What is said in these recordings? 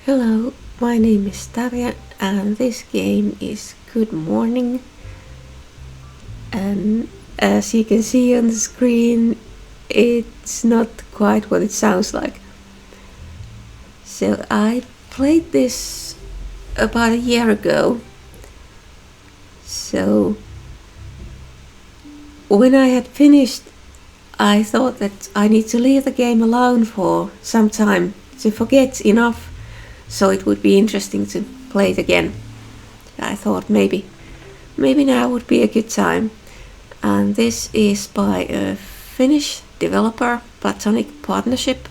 Hello, my name is Tarja and this game is Good Mourning, and as you can see on the screen it's not quite what it sounds like. So I played this about a year ago, so when I had finished I thought that I need to leave the game alone for some time to forget enough so it would be interesting to play it again. I thought maybe now would be a good time. And this is by a Finnish developer, Platonic Partnership,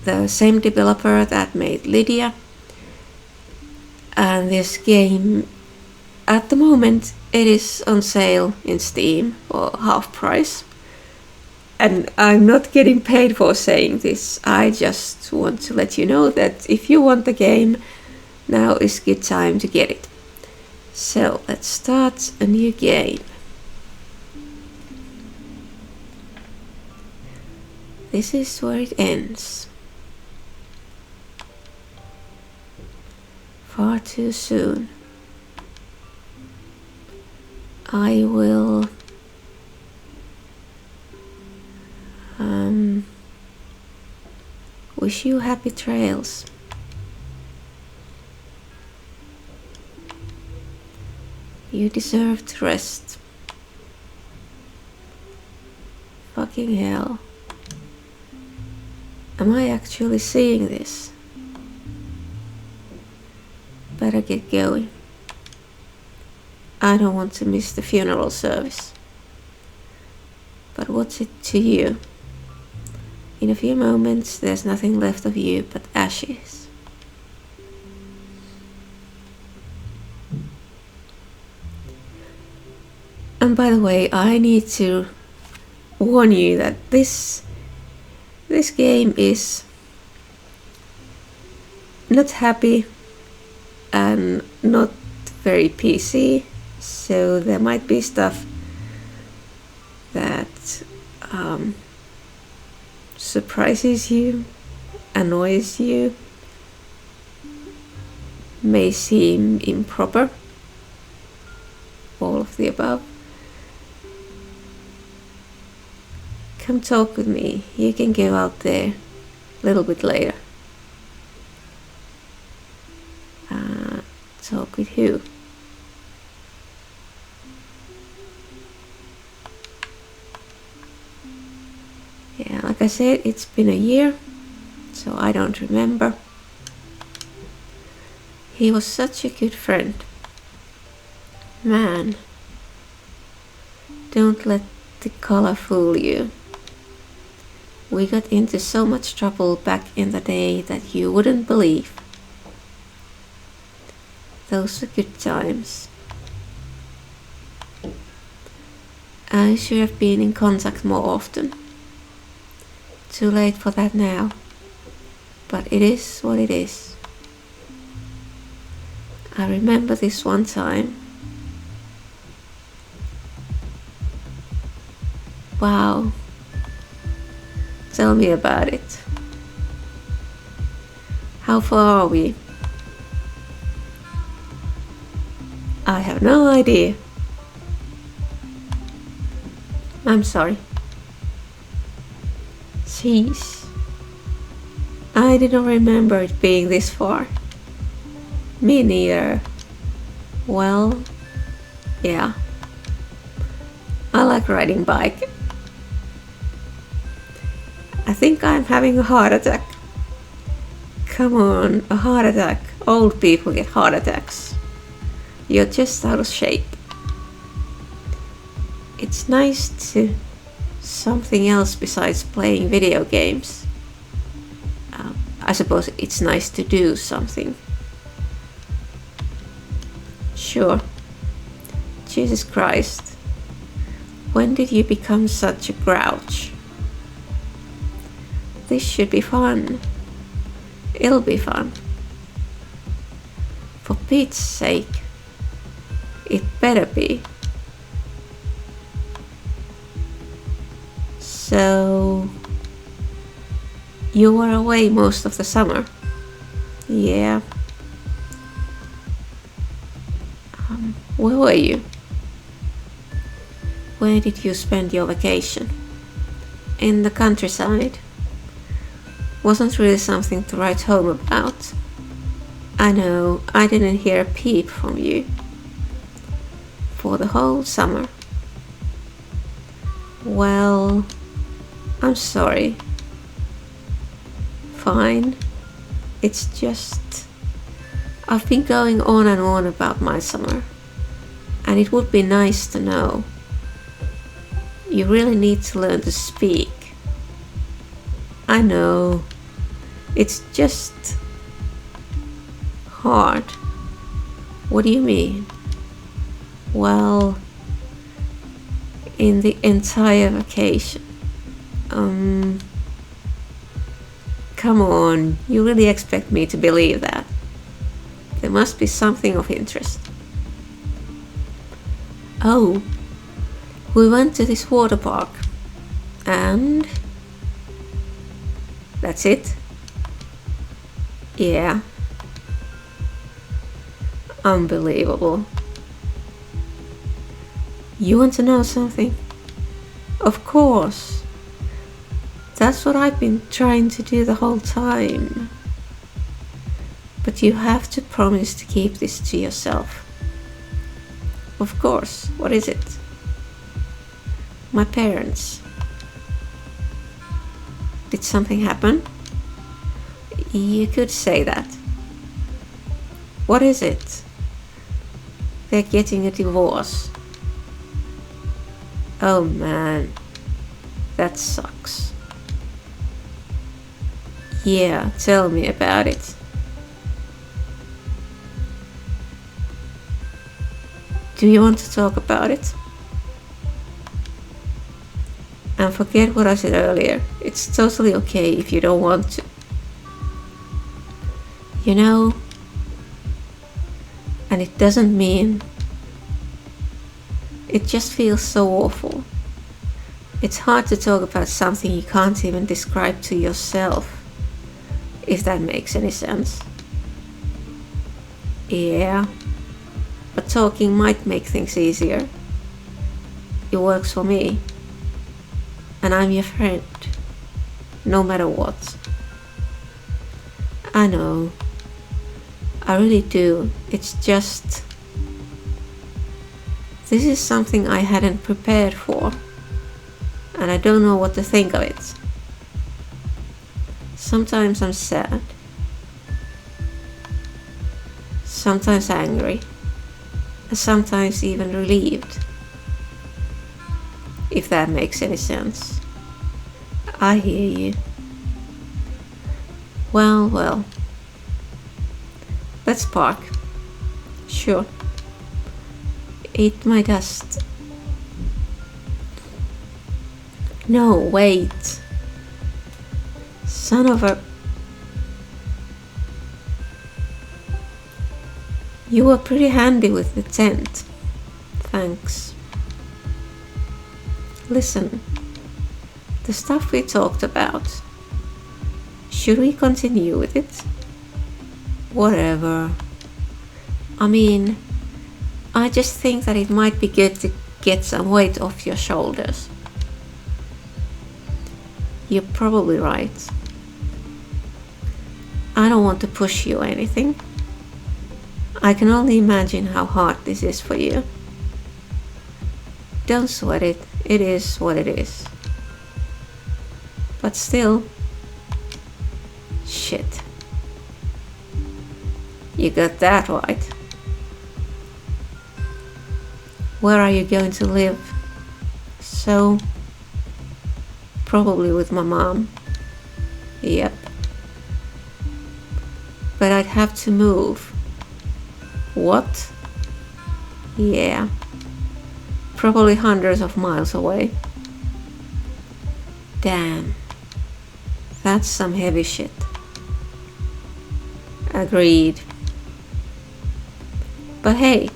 the same developer that made Lydia. And this game, at the moment, it is on sale in Steam for half price. And I'm not getting paid for saying this. I just want to let you know that if you want the game, now is a good time to get it. So let's start a new game. This is where it ends. Far too soon. I will wish you happy trails. You deserve to rest. Fucking hell. Am I actually seeing this? Better get going. I don't want to miss the funeral service. But what's it to you? In a few moments there's nothing left of you but ashes. And by the way, I need to warn you that this game is not happy and not very PC, so there might be stuff that surprises you, annoys you, may seem improper, all of the above. Come talk with me. You can go out there a little bit later. Talk with who? Yeah, like I said, it's been a year, so I don't remember. He was such a good friend. Man, don't let the color fool you. We got into so much trouble back in the day that you wouldn't believe. Those were good times. I should have been in contact more often. Too late for that now. But it is what it is. I remember this one time. Wow. Tell me about it. How far are we? I have no idea. I'm sorry. Jeez. I didn't remember it being this far. Me neither. Well, yeah. I like riding bike. I think I'm having a heart attack. Come on, a heart attack. Old people get heart attacks. You're just out of shape. It's nice to something else besides playing video games. I suppose it's nice to do something. Sure. Jesus Christ. When did you become such a grouch? This should be fun. It'll be fun. For Pete's sake. It better be. So, you were away most of the summer. Yeah. Where were you? Where did you spend your vacation? In the countryside. Wasn't really something to write home about. I know, I didn't hear a peep from you. For the whole summer. Well, I'm sorry. Fine. It's just... I've been going on and on about my summer. And it would be nice to know. You really need to learn to speak. I know. It's just... hard. What do you mean? Well, in the entire vacation. Come on, you really expect me to believe that? There must be something of interest. Oh, we went to this water park. And... that's it? Yeah. Unbelievable. You want to know something? Of course. That's what I've been trying to do the whole time. But you have to promise to keep this to yourself. Of course. What is it? My parents. Did something happen? You could say that. What is it? They're getting a divorce. Oh man, that sucks. Yeah, tell me about it. Do you want to talk about it? And forget what I said earlier. It's totally okay if you don't want to. You know, and it doesn't mean... it just feels so awful. It's hard to talk about something you can't even describe to yourself, if that makes any sense. Yeah, but talking might make things easier. It works for me. And I'm your friend, no matter what. I know. I really do. It's just... this is something I hadn't prepared for. And I don't know what to think of it. Sometimes I'm sad. Sometimes angry. And sometimes even relieved. If that makes any sense. I hear you. Well. Let's park. Sure. Eat my dust. No, wait. Son of a... You were pretty handy with the tent. Thanks. Listen, the stuff we talked about, should we continue with it? Whatever. I mean, I just think that it might be good to get some weight off your shoulders. You're probably right. I don't want to push you or anything. I can only imagine how hard this is for you. Don't sweat it. It is what it is. But still... shit. You got that right. Where are you going to live? So... probably with my mom. Yep. But I'd have to move. What? Yeah. Probably hundreds of miles away. Damn. That's some heavy shit. Agreed. But hey,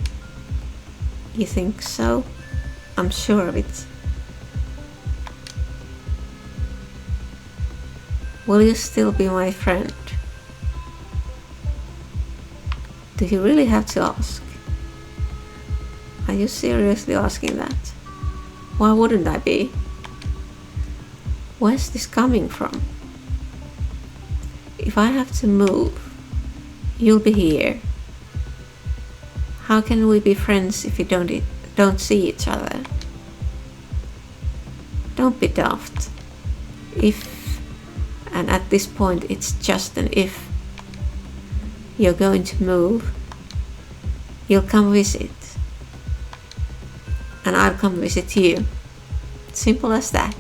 you think so? I'm sure of it. Will you still be my friend? Do you really have to ask? Are you seriously asking that? Why wouldn't I be? Where's this coming from? If I have to move, you'll be here. How can we be friends if we don't see each other? Don't be daft. If, and at this point it's just an if, you're going to move, you'll come visit. And I'll come visit you. Simple as that.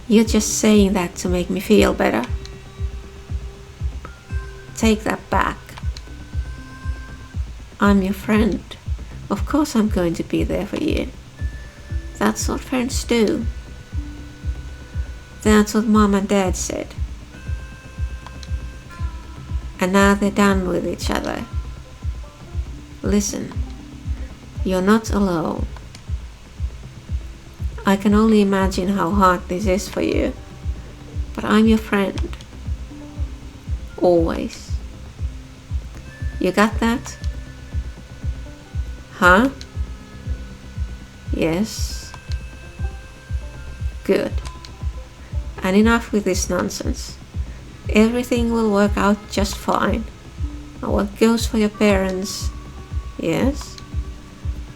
You're just saying that to make me feel better. Take that back. I'm your friend. Of course I'm going to be there for you. That's what friends do. That's what Mom and Dad said. And now they're done with each other. Listen, you're not alone. I can only imagine how hard this is for you, but I'm your friend. Always. You got that? Huh? Yes. Good. And enough with this nonsense. Everything will work out just fine. And what goes for your parents, yes,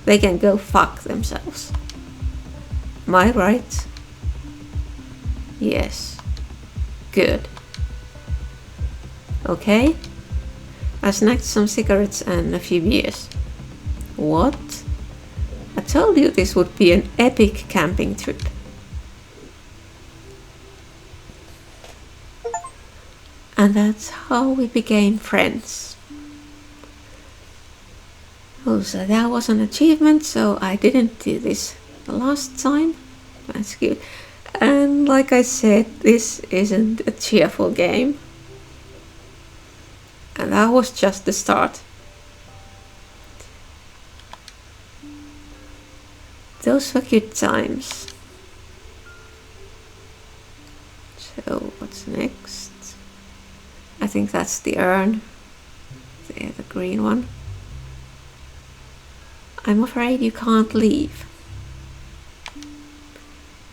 they can go fuck themselves. Am I right? Yes. Good. Okay? I snagged some cigarettes and a few beers. What? I told you this would be an epic camping trip. And that's how we became friends. Oh, so that was an achievement, so I didn't do this the last time. That's good. And like I said, this isn't a cheerful game. And that was just the start. Those were good times. So what's next? I think that's the urn. There, the green one. I'm afraid you can't leave.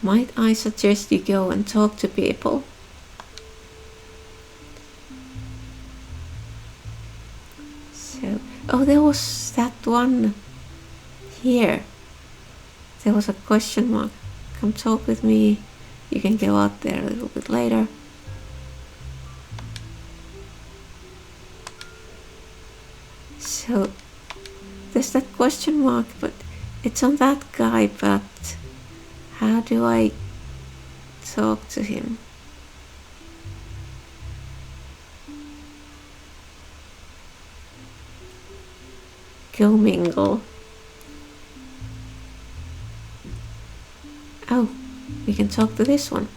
Might I suggest you go and talk to people? So, oh, there was that one here. There was a question mark. Come talk with me. You can go out there a little bit later. So, there's that question mark, but it's on that guy, but how do I talk to him? Go mingle. Oh, we can talk to this one.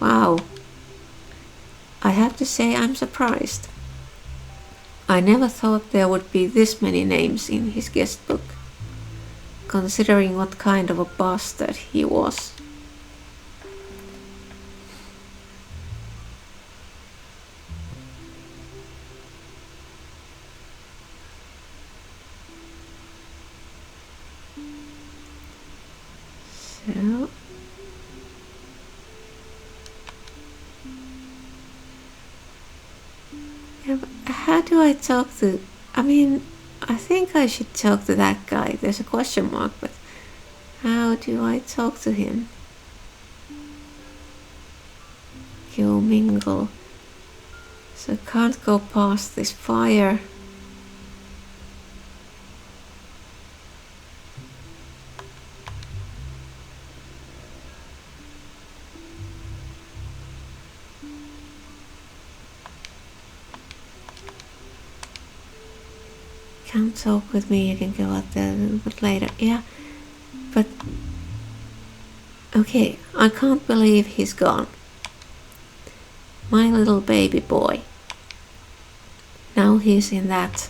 Wow. I have to say I'm surprised. I never thought there would be this many names in his guest book, considering what kind of a bastard he was. So, yeah, but how do I talk to, I think I should talk to that guy. There's a question mark, but how do I talk to him? Go mingle. So can't go past this fire. Can't talk with me, you can go out there a little bit later. Yeah, but okay, I can't believe he's gone. My little baby boy. Now he's in that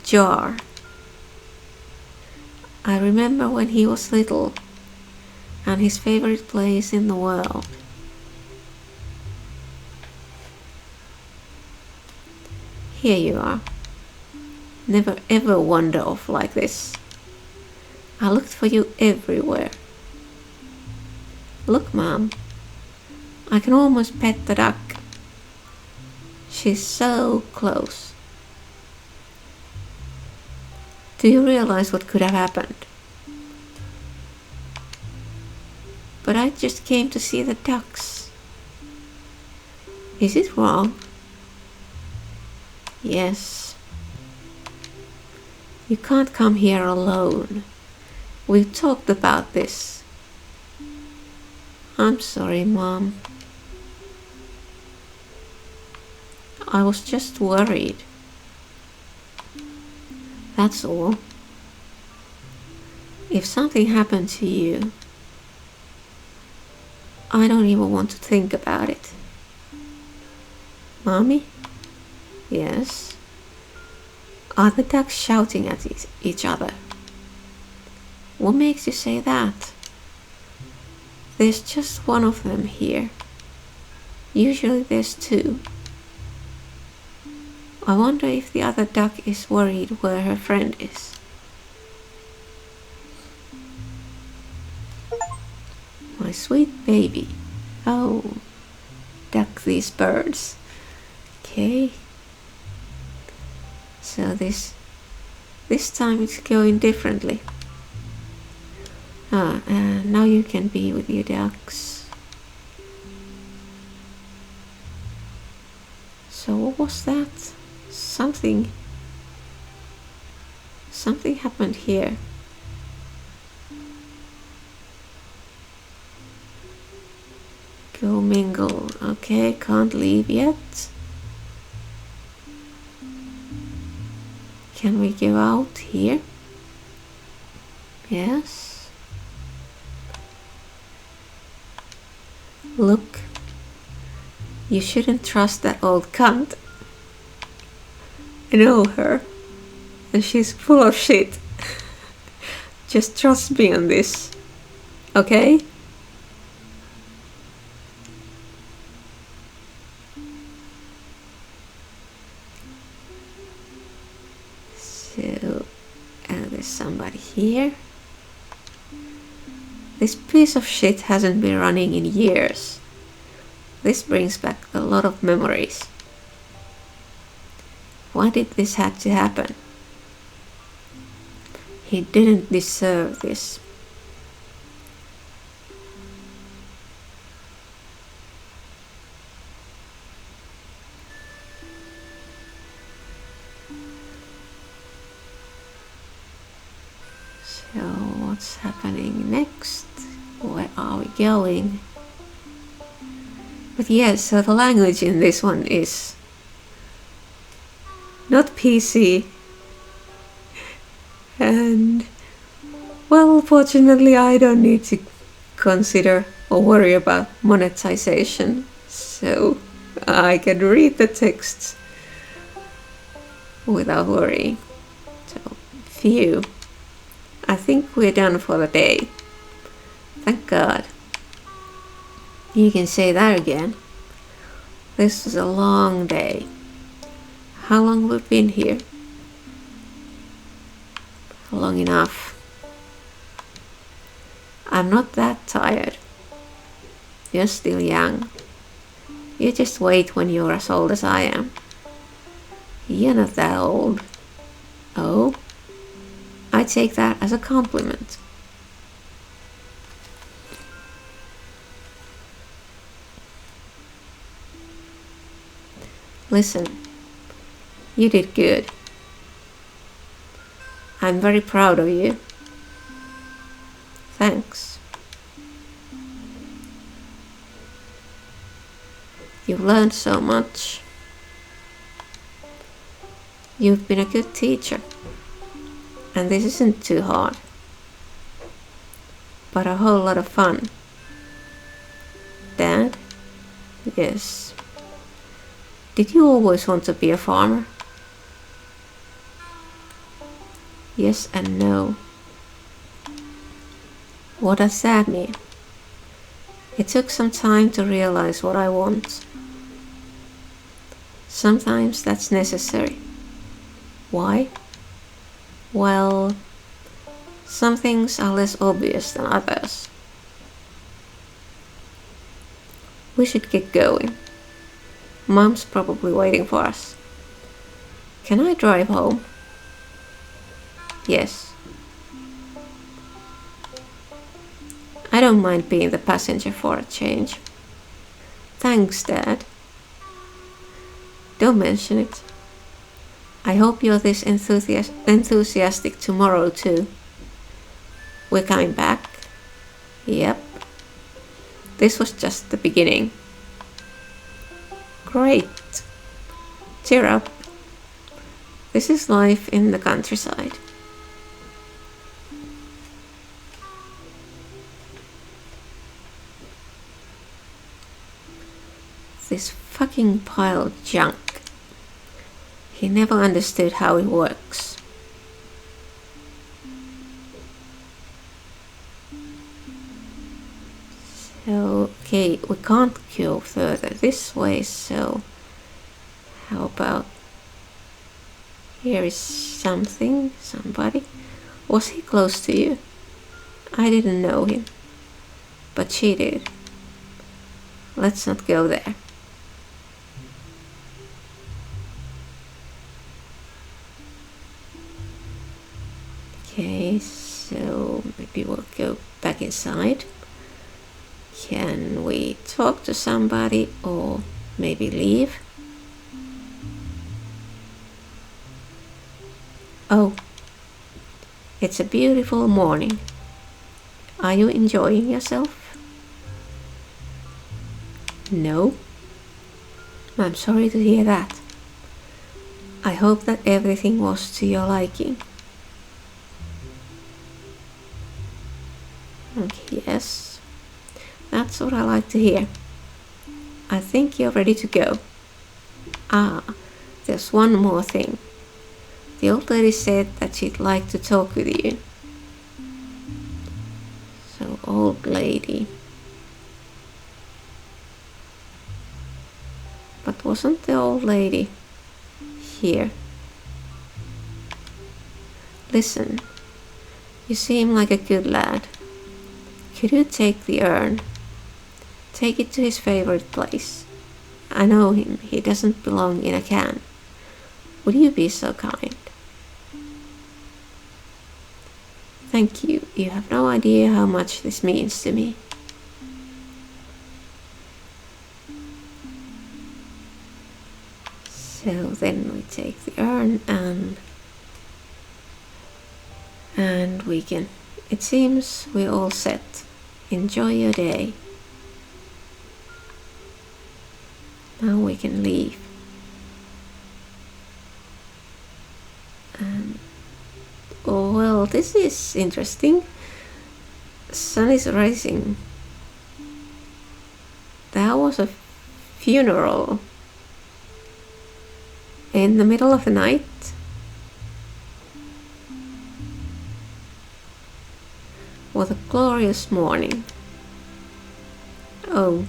jar. I remember when he was little and his favorite place in the world. Here you are. Never ever wander off like this. I looked for you everywhere. Look, Mom. I can almost pet the duck. She's so close. Do you realize what could have happened? But I just came to see the ducks. Is it wrong? Yes. You can't come here alone. We've talked about this. I'm sorry, Mom. I was just worried. That's all. If something happened to you, I don't even want to think about it. Mommy? Yes? Are the ducks shouting at each other? What makes you say that? There's just one of them here. Usually there's two. I wonder if the other duck is worried where her friend is. My sweet baby. Oh, duck these birds. Okay. So this time it's going differently. Now you can be with your ducks. So what was that? Something happened here. Go mingle. Okay, can't leave yet. Can we go out here? Yes. Look. You shouldn't trust that old cunt. I know her. And she's full of shit. Just trust me on this. Okay? So, there's somebody here. This piece of shit hasn't been running in years. This brings back a lot of memories. Why did this have to happen? He didn't deserve this. So what's happening next? Where are we going? But yes, so the language in this one is not PC. And well, fortunately I don't need to consider or worry about monetization, so I can read the texts without worrying. So, phew. I think we're done for the day. Thank God. You can say that again. This was a long day. How long we've been here? Long enough. I'm not that tired. You're still young. You just wait when you're as old as I am. You're not that old. Oh? I take that as a compliment. Listen, you did good. I'm very proud of you. Thanks. You've learned so much. You've been a good teacher. And this isn't too hard. But a whole lot of fun. Dad? Yes. Did you always want to be a farmer? Yes and no. What does that mean? It took some time to realize what I want. Sometimes that's necessary. Why? Well, some things are less obvious than others. We should get going. Mom's probably waiting for us. Can I drive home? Yes. I don't mind being the passenger for a change. Thanks, Dad. Don't mention it. I hope you're this enthusiastic tomorrow too. We're coming back. Yep. This was just the beginning. Great. Cheer up. This is life in the countryside. This fucking pile of junk. He never understood how it works. So, okay, we can't go further this way, so how about here is somebody. Was he close to you? I didn't know him, but she did. Let's not go there. Okay, so maybe we'll go back inside. Can we talk to somebody or maybe leave? Oh, it's a beautiful morning. Are you enjoying yourself? No? I'm sorry to hear that. I hope that everything was to your liking. Okay, yes, that's what I like to hear. I think you're ready to go. Ah, there's one more thing. The old lady said that she'd like to talk with you. So, old lady. But wasn't the old lady here? Listen, you seem like a good lad. Could you take the urn? Take it to his favorite place. I know him, he doesn't belong in a can. Would you be so kind? Thank you, you have no idea how much this means to me. So then we take the urn and we can, it seems we're all set. Enjoy your day. Now we can leave. Oh, well, this is interesting. Sun is rising. That was a funeral in the middle of the night. What a glorious morning. Oh.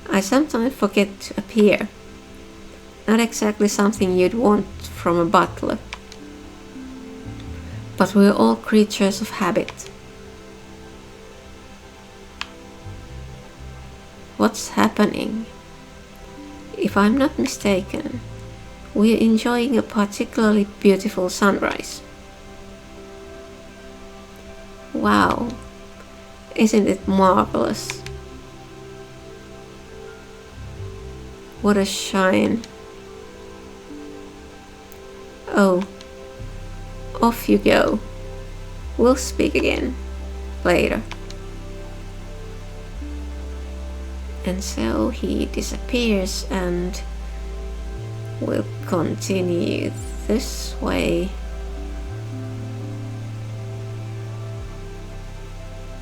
I sometimes forget to appear. Not exactly something you'd want from a butler. But we're all creatures of habit. What's happening? If I'm not mistaken, we're enjoying a particularly beautiful sunrise. Wow, isn't it marvelous? What a shine. Oh, off you go. We'll speak again later. And so he disappears, and we'll continue this way.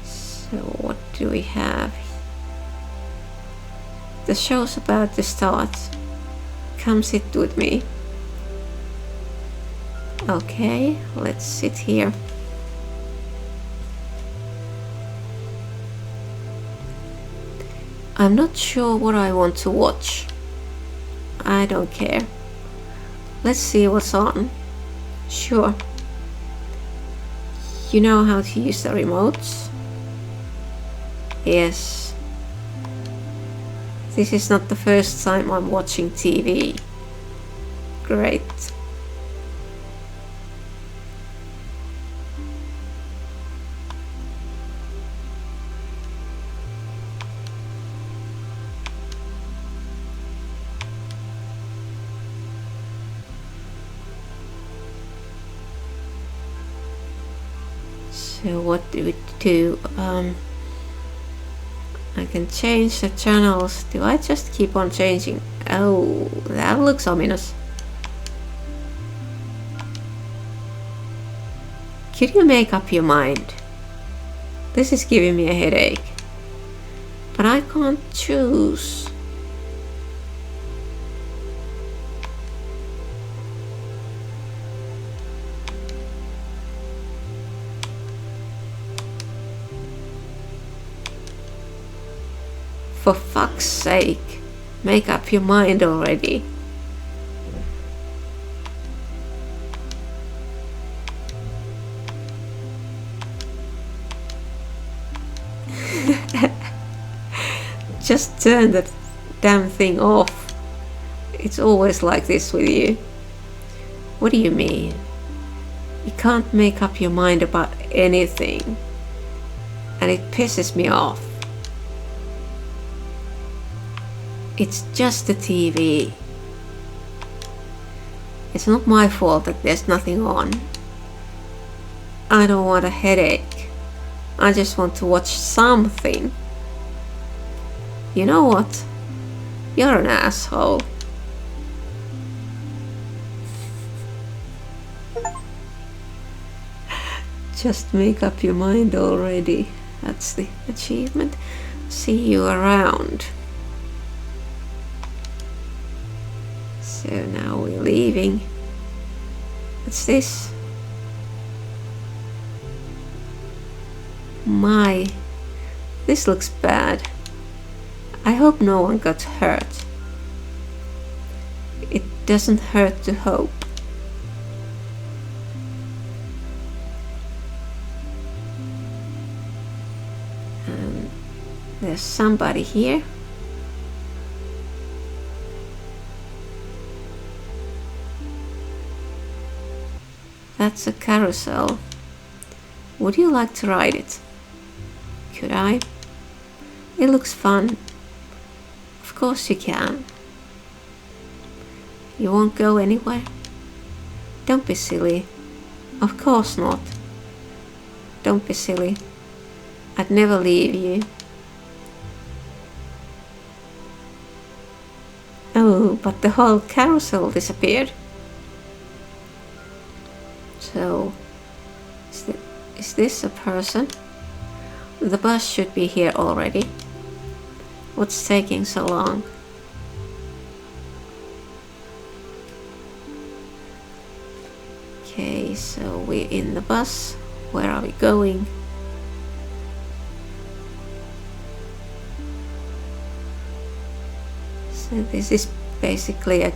So what do we have? The show's about to start. Come sit with me. Okay, let's sit here. I'm not sure what I want to watch. I don't care. Let's see what's on. Sure. You know how to use the remotes? Yes. This is not the first time I'm watching TV. Great. So what do we do? I can change the channels. Do I just keep on changing? Oh, that looks ominous. Could you make up your mind? This is giving me a headache. But I can't choose. For fuck's sake, make up your mind already. Just turn that damn thing off. It's always like this with you. What do you mean? You can't make up your mind about anything. And it pisses me off. It's just the TV. It's not my fault that there's nothing on. I don't want a headache. I just want to watch something. You know what? You're an asshole. Just make up your mind already. That's the achievement. See you around. So now we're leaving. What's this? My, this looks bad. I hope no one got hurt. It doesn't hurt to hope. And there's somebody here. That's a carousel. Would you like to ride it? Could I? It looks fun. Of course you can. You won't go anywhere? Don't be silly. Of course not. Don't be silly. I'd never leave you. Oh, but the whole carousel disappeared. So, is this a person? The bus should be here already. What's taking so long? Okay, so we're in the bus. Where are we going? So this is basically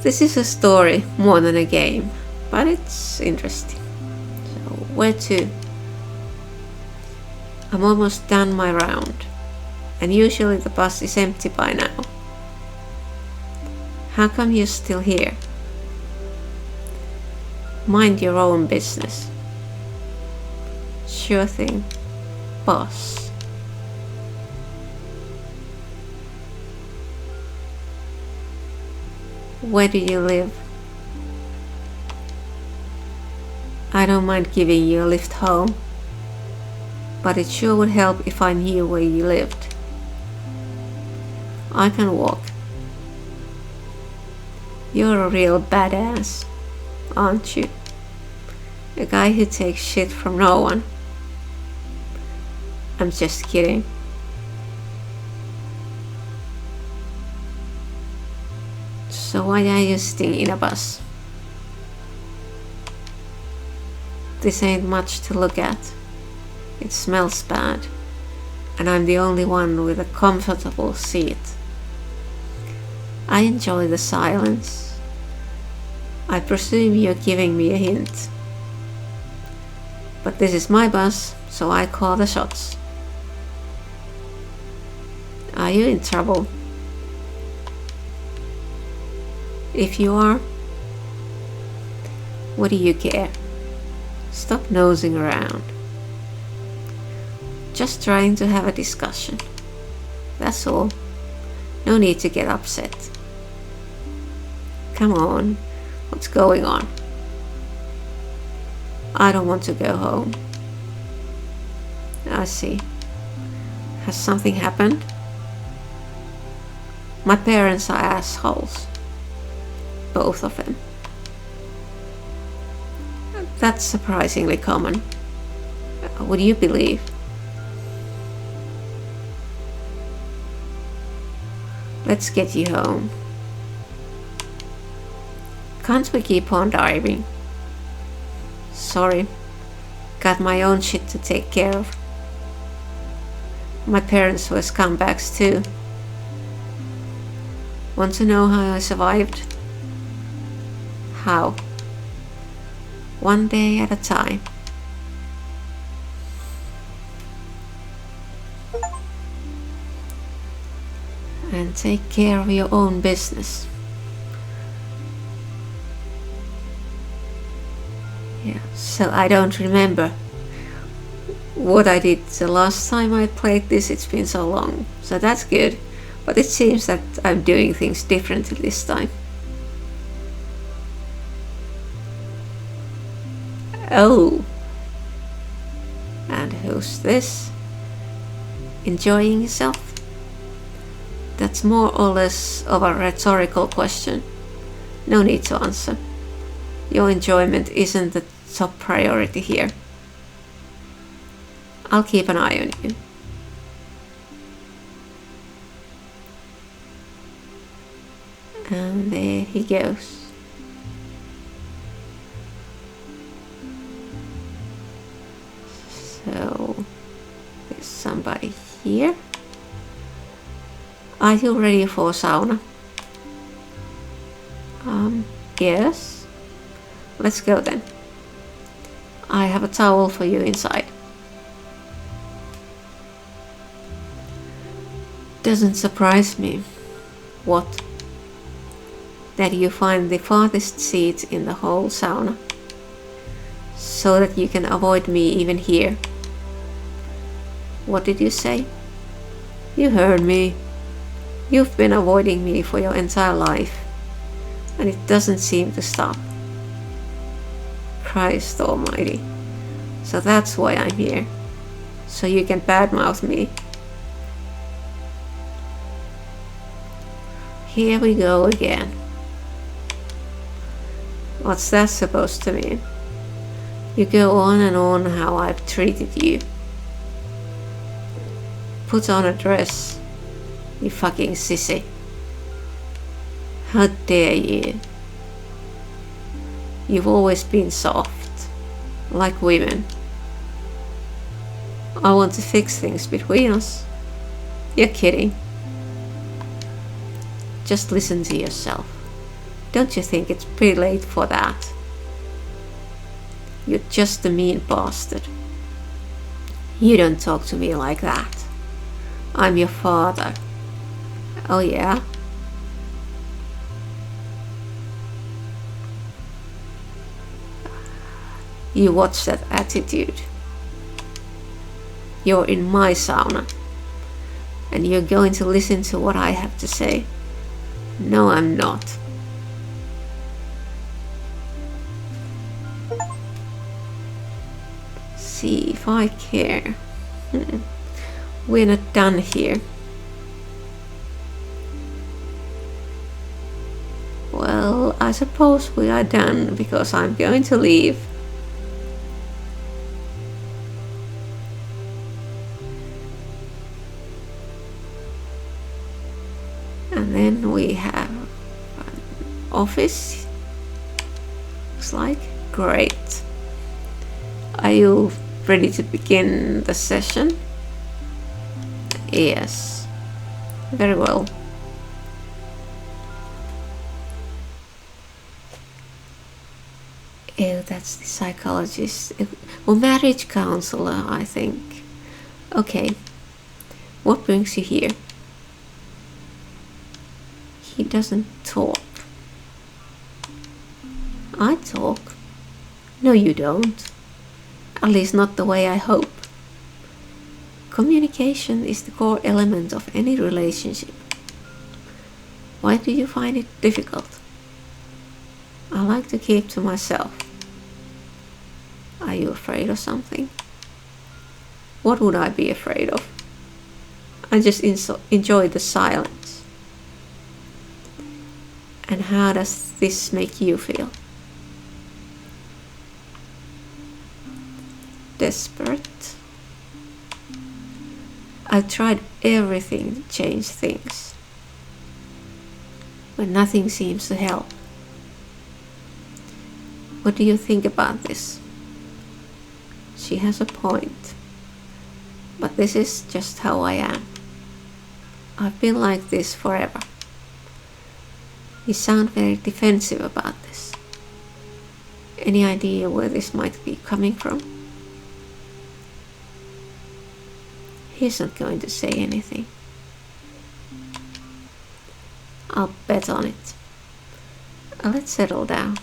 this is a story more than a game. But it's interesting. So, where to? I'm almost done my round. And usually the bus is empty by now. How come you're still here? Mind your own business. Sure thing, boss. Where do you live? I don't mind giving you a lift home, but it sure would help if I knew where you lived. I can walk. You're a real badass, aren't you? A guy who takes shit from no one. I'm just kidding. So why are you sitting in a bus? This ain't much to look at. It smells bad. and I'm the only one with a comfortable seat. I enjoy the silence. I presume you're giving me a hint. But this is my bus, so I call the shots. Are you in trouble? If you are, what do you care? Stop nosing around. Just trying to have a discussion. That's all. No need to get upset. Come on, what's going on? I don't want to go home. I see. Has something happened? My parents are assholes. Both of them. That's surprisingly common. Would you believe? Let's get you home. Can't we keep on driving? Sorry, got my own shit to take care of. My parents were scumbags too. Want to know how I survived? How? One day at a time. And take care of your own business. Yeah, so I don't remember what I did the last time I played this. It's been so long, so that's good. But it seems that I'm doing things differently this time. Oh, and who's this? Enjoying yourself? That's more or less of a rhetorical question. No need to answer. Your enjoyment isn't the top priority here. I'll keep an eye on you. And there he goes. So, there's somebody here. Are you ready for sauna? Yes. Let's go then. I have a towel for you inside. Doesn't surprise me. What? That you find the farthest seat in the whole sauna, so that you can avoid me even here. What did you say? You heard me. You've been avoiding me for your entire life, and it doesn't seem to stop. Christ almighty. So that's why I'm here. So you can badmouth me. Here we go again. What's that supposed to mean? You go on and on how I've treated you. Put on a dress, you fucking sissy. How dare you? You've always been soft, like women. I want to fix things between us. You're kidding. Just listen to yourself. Don't you think it's pretty late for that? You're just a mean bastard. You don't talk to me like that. I'm your father. Oh yeah? You watch that attitude. You're in my sauna, and you're going to listen to what I have to say. No, I'm not. See if I care. We're not done here. Well, I suppose we are done, because I'm going to leave. And then we have an office. Looks like. Great. Are you ready to begin the session? Yes. Very well. Oh, that's the psychologist. Or marriage counselor, I think. Okay. What brings you here? He doesn't talk. I talk. No, you don't. At least not the way I hope. Communication is the core element of any relationship. Why do you find it difficult? I like to keep to myself. Are you afraid of something? What would I be afraid of? I just enjoy the silence. And how does this make you feel? Desperate. I've tried everything to change things, but nothing seems to help. What do you think about this? She has a point, but this is just how I am. I've been like this forever. You sound very defensive about this. Any idea where this might be coming from? He's not going to say anything. I'll bet on it. Let's settle down.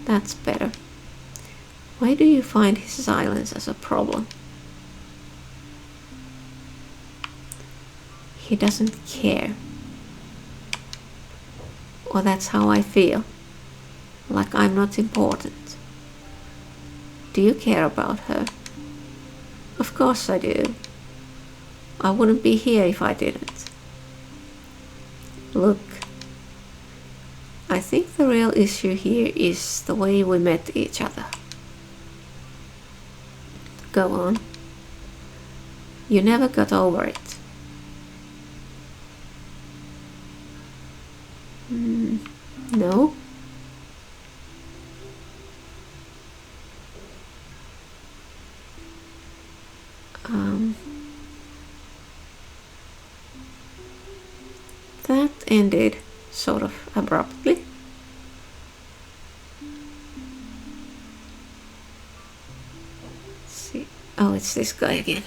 That's better. Why do you find his silence as a problem? He doesn't care. Or that's how I feel. Like I'm not important. Do you care about her? Of course I do. I wouldn't be here if I didn't. Look, I think the real issue here is the way we met each other. Go on. You never got over it. No? That ended sort of abruptly. Let's see. Oh, it's this guy again.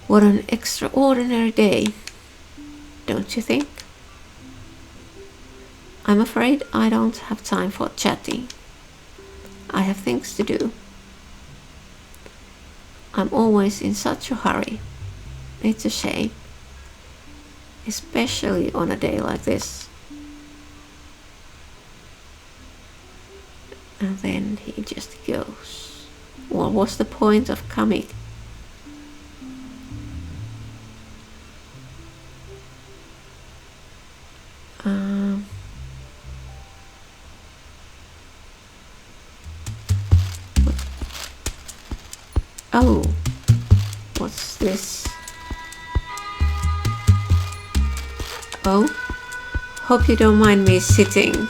What an extraordinary day, don't you think? I'm afraid I don't have time for chatting. I have things to do. I'm always in such a hurry. It's a shame. Especially on a day like this. And then he just goes. What was the point of coming? Oh, what's this? Oh, hope you don't mind me sitting.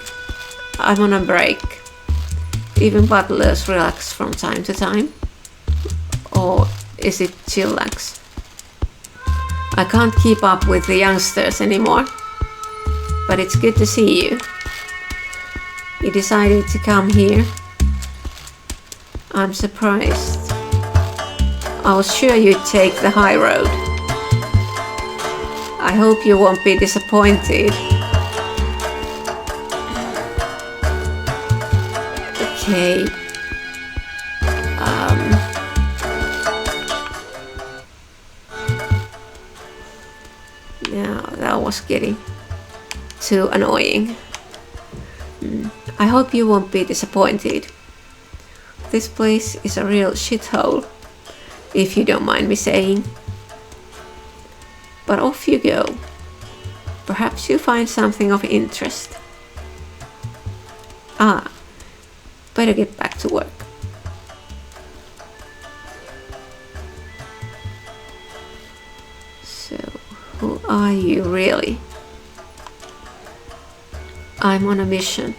I'm on a break. Even butlers relax from time to time. Or is it chillax? I can't keep up with the youngsters anymore. But it's good to see you. You decided to come here. I'm surprised. I was sure you'd take the high road. I hope you won't be disappointed. Okay. Now that was getting too annoying. I hope you won't be disappointed. This place is a real shithole, if you don't mind me saying. But off you go. Perhaps you find something of interest. Better get back to work. So, who are you really? I'm on a mission.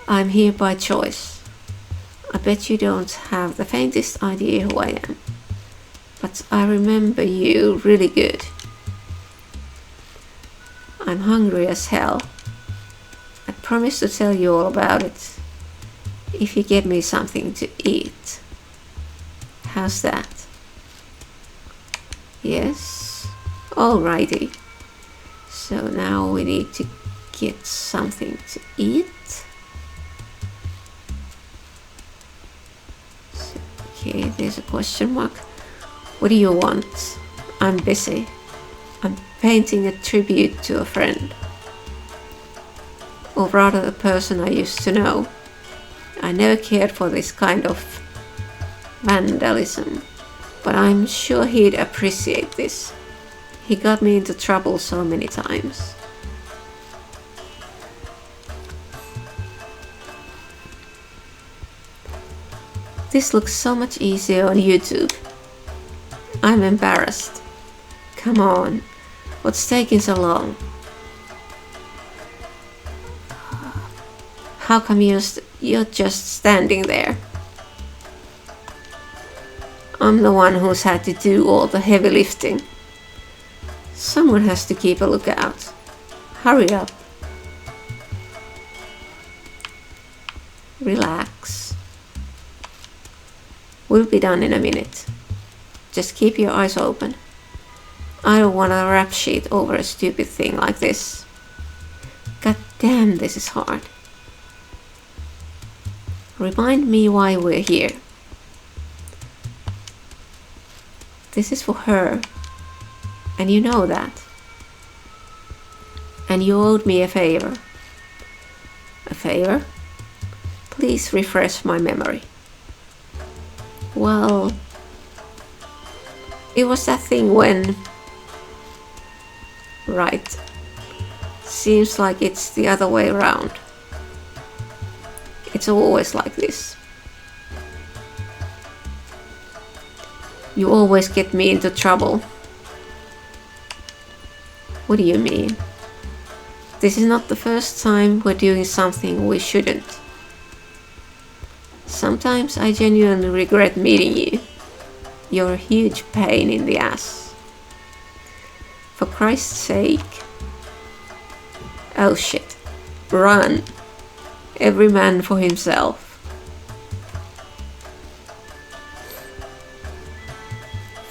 I'm here by choice. I bet you don't have the faintest idea who I am. but I remember you really good. I'm hungry as hell. I promise to tell you all about it if you get me something to eat. How's that? Yes? Alrighty. So now we need to get something to eat. Okay, there's a question mark. What do you want? I'm busy. I'm painting a tribute to a friend. Or rather a person I used to know. I never cared for this kind of vandalism, but I'm sure he'd appreciate this. He got me into trouble so many times. This looks so much easier on YouTube. I'm embarrassed. Come on, what's taking so long? How come you're just standing there? I'm the one who's had to do all the heavy lifting. Someone has to keep a lookout. Hurry up. Relax. We'll be done in a minute. Just keep your eyes open. I don't want a rap sheet over a stupid thing like this. God damn, this is hard. Remind me why we're here. This is for her. And you know that. And you owed me a favor. A favor? Please refresh my memory. Well, it was that thing when... Right. Seems like it's the other way around. It's always like this. You always get me into trouble. What do you mean? This is not the first time we're doing something we shouldn't. Sometimes I genuinely regret meeting you. You're a huge pain in the ass. For Christ's sake. Oh shit. Run. Every man for himself.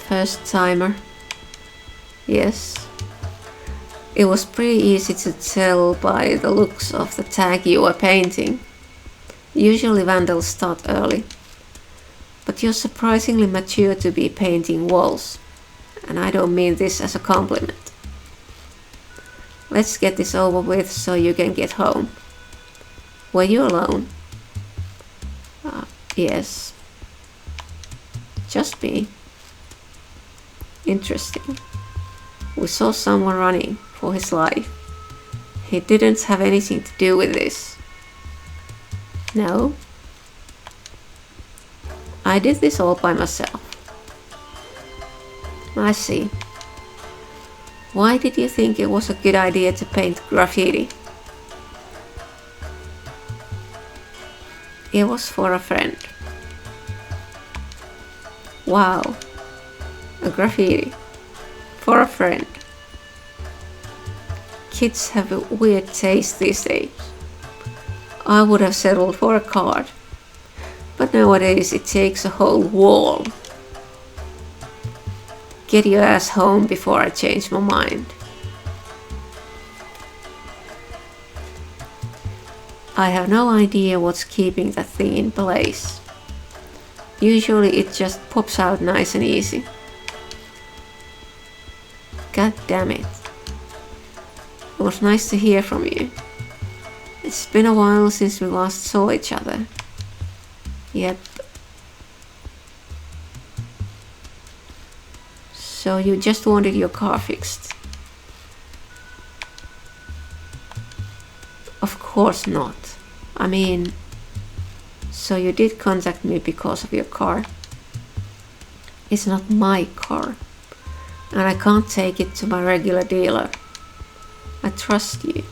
First timer. Yes. It was pretty easy to tell by the looks of the tag you were painting. Usually vandals start early. But you're surprisingly mature to be painting walls. And I don't mean this as a compliment. Let's get this over with so you can get home. Were you alone? Yes. Just me. Interesting. We saw someone running for his life. He didn't have anything to do with this. No. I did this all by myself. I see. Why did you think it was a good idea to paint graffiti? It was for a friend. Wow. A graffiti. For a friend. Kids have a weird taste these days. I would have settled for a card. But nowadays it takes a whole wall. Get your ass home before I change my mind. I have no idea what's keeping that thing in place. Usually it just pops out nice and easy. God damn it. It was nice to hear from you. It's been a while since we last saw each other. Yep. So you just wanted your car fixed? Of course not. I mean, so you did contact me because of your car? It's not my car, and I can't take it to my regular dealer. I trust you.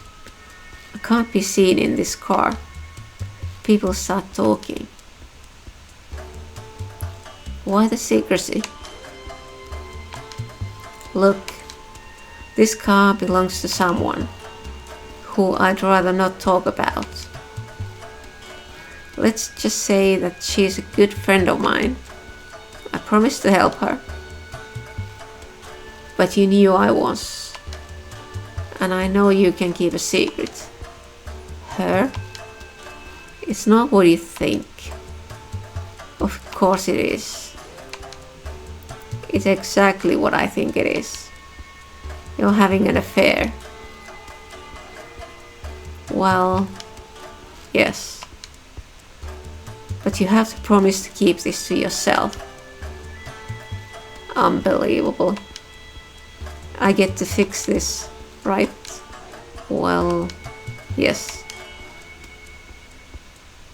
I can't be seen in this car. People start talking. Why the secrecy? Look, this car belongs to someone who I'd rather not talk about. Let's just say that she's a good friend of mine. I promised to help her. But you knew I was. And I know you can keep a secret. Her? It's not what you think. Of course it is. It's exactly what I think it is. You're having an affair. Well, yes. But you have to promise to keep this to yourself. Unbelievable. I get to fix this, right? Well, yes.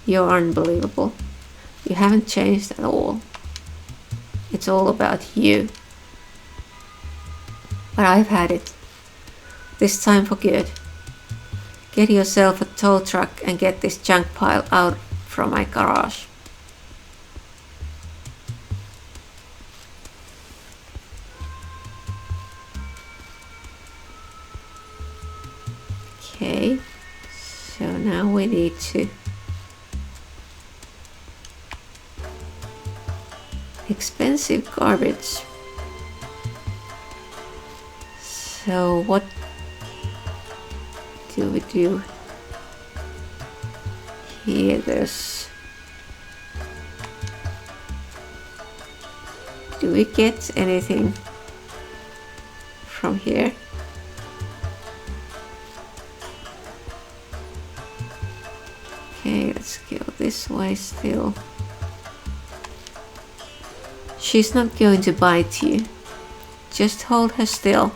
You're unbelievable. You haven't changed at all. It's all about you. But I've had it. This time for good. Get yourself a tow truck and get this junk pile out from my garage. Okay, so now we need to expensive garbage. So what do we do here? Do we get anything from here? Okay, let's go this way still. She's not going to bite you. Just hold her still.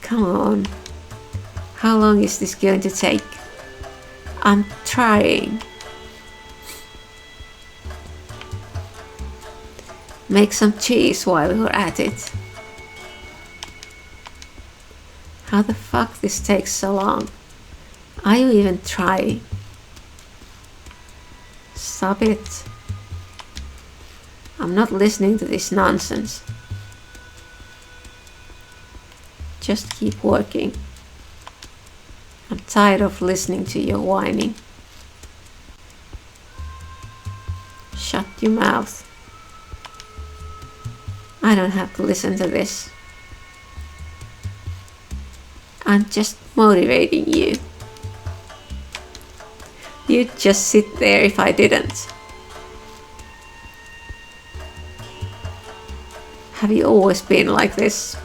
Come on. How long is this going to take? I'm trying. Make some cheese while we're at it. How the fuck this takes so long? Are you even trying? Stop it. I'm not listening to this nonsense. Just keep working. I'm tired of listening to your whining. Shut your mouth. I don't have to listen to this. I'm just motivating you. You'd just sit there if I didn't. Have you always been like this?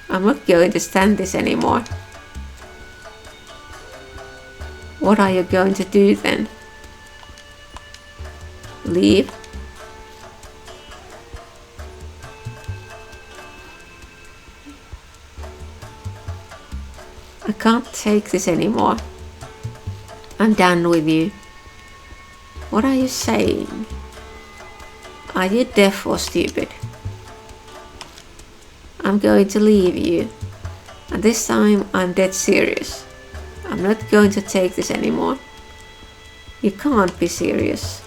I'm not going to stand this anymore. What are you going to do then? Leave? I can't take this anymore. I'm done with you. What are you saying? Are you deaf or stupid? I'm going to leave you. And this time I'm dead serious. I'm not going to take this anymore. You can't be serious.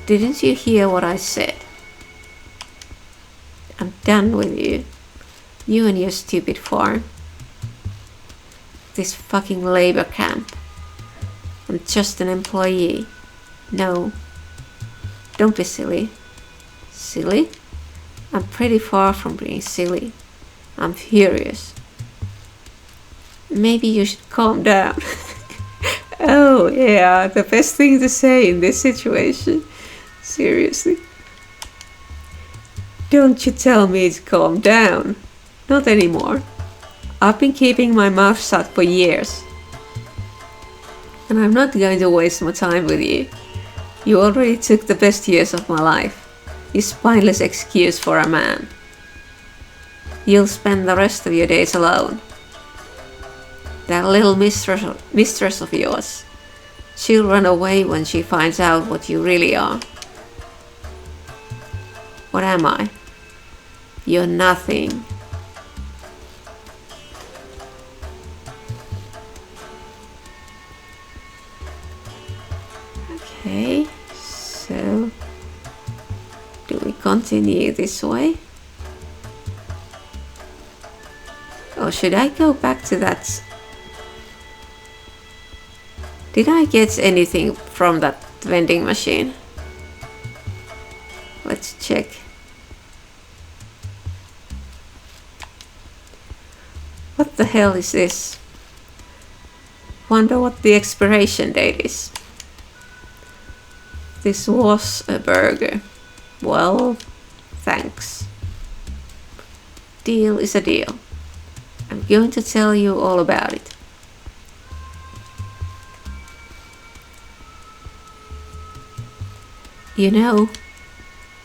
Didn't you hear what I said? I'm done with you. You and your stupid farm. This fucking labor camp. I'm just an employee. No. Don't be silly. Silly? I'm pretty far from being silly. I'm furious. Maybe you should calm down. Oh yeah, the best thing to say in this situation. Seriously. Don't you tell me to calm down. Not anymore. I've been keeping my mouth shut for years. And I'm not going to waste my time with you. You already took the best years of my life. You spineless excuse for a man. You'll spend the rest of your days alone. That little mistress of yours. She'll run away when she finds out what you really are. What am I? You're nothing. Okay, so do we continue this way? Or should I go back to that? Did I get anything from that vending machine? Let's check. What the hell is this? Wonder what the expiration date is. This was a burger. Well, thanks. Deal is a deal. I'm going to tell you all about it. You know,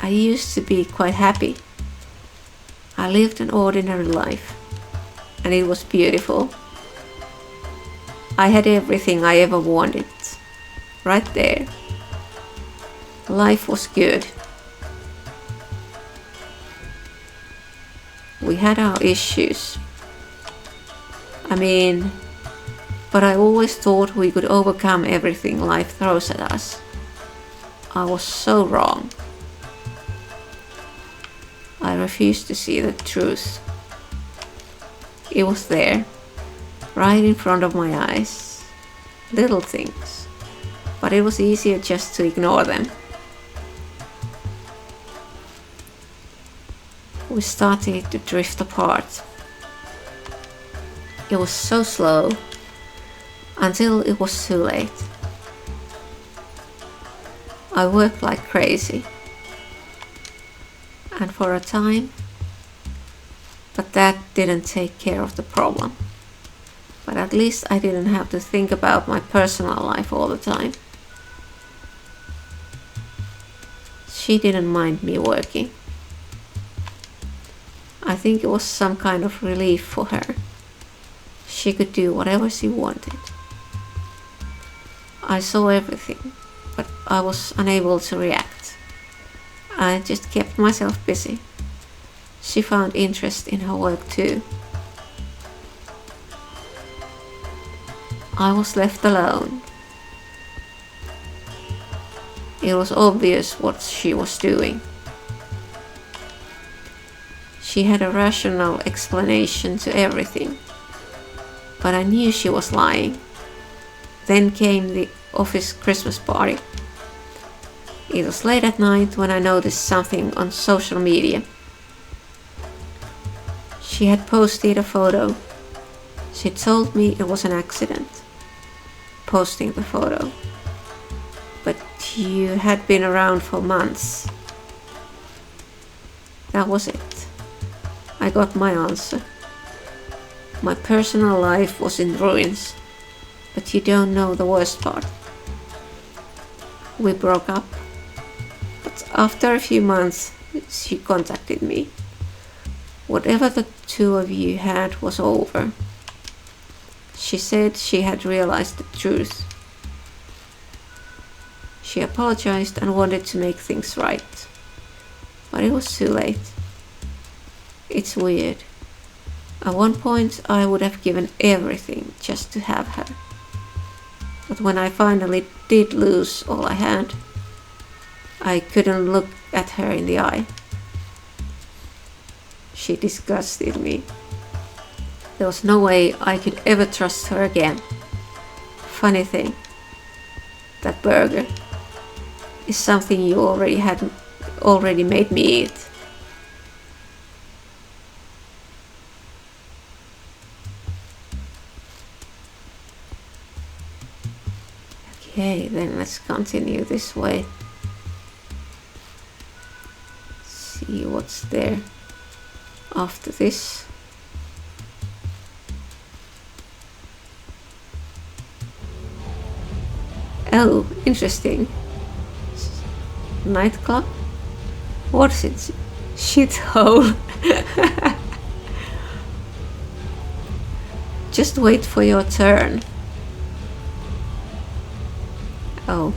I used to be quite happy. I lived an ordinary life, and it was beautiful. I had everything I ever wanted, right there. Life was good. We had our issues. But I always thought we could overcome everything life throws at us. I was so wrong. I refused to see the truth. It was there, right in front of my eyes. Little things, but it was easier just to ignore them. We started to drift apart. It was so slow until it was too late. I worked like crazy, and for a time, but that didn't take care of the problem. But at least I didn't have to think about my personal life all the time. She didn't mind me working. I think it was some kind of relief for her. She could do whatever she wanted. I saw everything, but I was unable to react. I just kept myself busy. She found interest in her work too. I was left alone. It was obvious what she was doing. She had a rational explanation to everything, but I knew she was lying. Then came the office Christmas party. It was late at night when I noticed something on social media. She had posted a photo. She told me it was an accident, posting the photo. But you had been around for months. That was it. I got my answer. My personal life was in ruins, but you don't know the worst part. We broke up, but after a few months, she contacted me. Whatever the two of you had was over. She said she had realized the truth. She apologized and wanted to make things right, but it was too late. It's weird. At one point I would have given everything just to have her. But when I finally did lose all I had, I couldn't look at her in the eye. She disgusted me. There was no way I could ever trust her again. Funny thing, that burger is something you already made me eat. Okay, then let's continue this way. See what's there after this. Oh, interesting. Nightclub? What's it? Shithole. Just wait for your turn. Oh.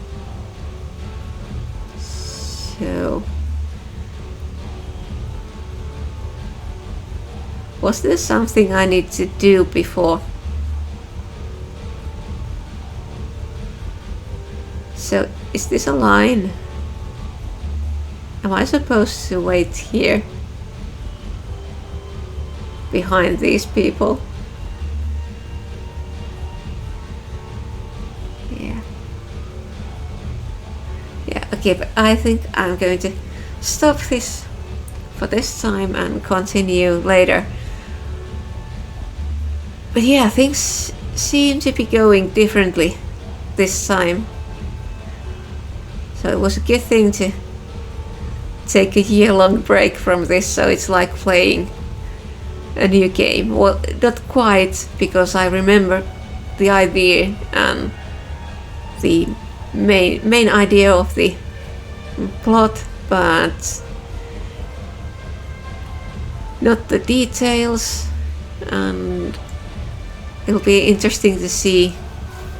So. Was there something I need to do before? So is this a line? Am I supposed to wait here behind these people? Yeah, okay, but I think I'm going to stop this for this time and continue later. But yeah, things seem to be going differently this time. So it was a good thing to take a year-long break from this, so it's like playing a new game. Well, not quite, because I remember the idea and the main idea of the plot, but not the details, and it'll be interesting to see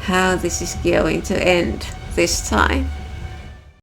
how this is going to end this time.